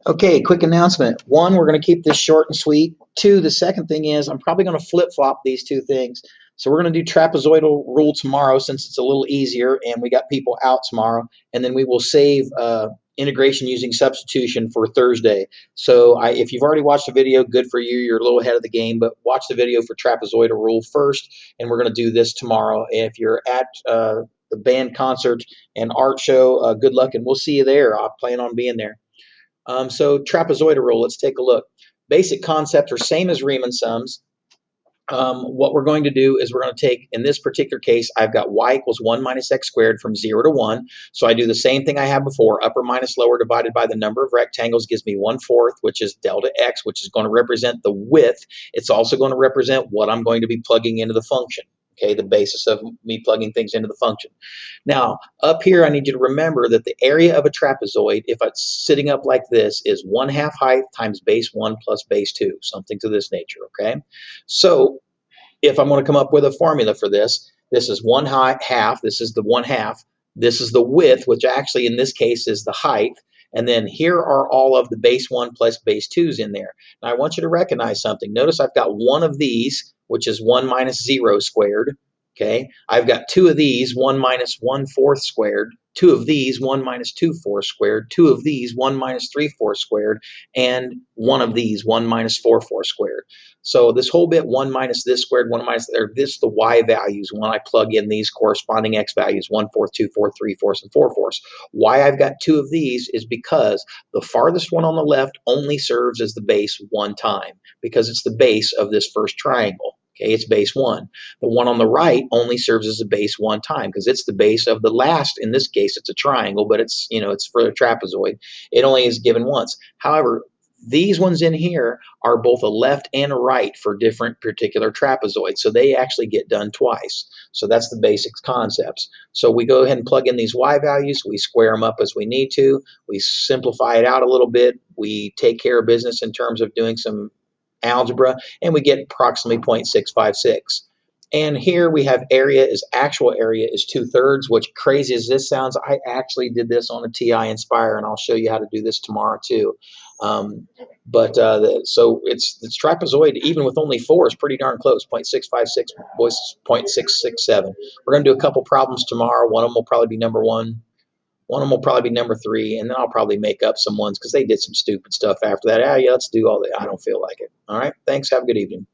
Okay, quick announcement. One, we're going to keep this short and sweet. Two, the second thing is I'm probably going to flip-flop these two things. So we're going to do trapezoidal rule tomorrow since it's a little easier and we got people out tomorrow. And then we will save integration using substitution for Thursday. So if you've already watched the video, good for you. You're a little ahead of the game, but watch the video for trapezoidal rule first, and we're going to do this tomorrow. If you're at the band concert and art show, good luck, and we'll see you there. I plan on being there. So trapezoidal rule, let's take a look. Basic concepts are same as Riemann sums. What we're going to do is we're going to take, in this particular case, I've got y equals 1 minus x squared from 0 to 1. So I do the same thing I had before. Upper minus lower divided by the number of rectangles gives me 1/4, which is delta x, which is going to represent the width. It's also going to represent what I'm going to be plugging into the function. Okay, the basis of me plugging things into the function. Now, up here, I need you to remember that the area of a trapezoid, if it's sitting up like this, is 1/2 height times base 1 plus base 2, something to this nature, okay? So if I'm going to come up with a formula for this, this is 1/2, this is the 1/2, this is the width, which actually in this case is the height, and then here are all of the base 1 plus base 2's in there. Now I want you to recognize something. Notice I've got one of these, which is 1 minus 0 squared. Okay, I've got two of these, 1 minus 1/4 squared, two of these, 1 minus 2/4 squared, two of these, 1 minus 3/4 squared, and one of these, 1 minus 4/4 squared. So this whole bit, 1 minus this squared, 1 minus, this the y values when I plug in these corresponding x values, 1/4, 2/4, 3/4, and 4/4. Why I've got two of these is because the farthest one on the left only serves as the base one time, because it's the base of this first triangle. Okay, it's base 1. The one on the right only serves as a base one time because it's the base of the last. In this case, it's a triangle, but it's, it's for a trapezoid. It only is given once. However, these ones in here are both a left and a right for different particular trapezoids. So they actually get done twice. So that's the basic concepts. So we go ahead and plug in these y values. We square them up as we need to. We simplify it out a little bit. We take care of business in terms of doing some algebra, and we get approximately 0.656. And here we have area actual area is 2/3, which, crazy as this sounds, I actually did this on a TI Inspire, and I'll show you how to do this tomorrow too. So it's trapezoid, even with only 4, is pretty darn close. 0.656 versus 0.667. We're going to do a couple problems tomorrow. One of them will probably be number 1. One of them will probably be number 3, and then I'll probably make up some ones because they did some stupid stuff after that. Yeah, let's do all that. I don't feel like it. All right, thanks. Have a good evening.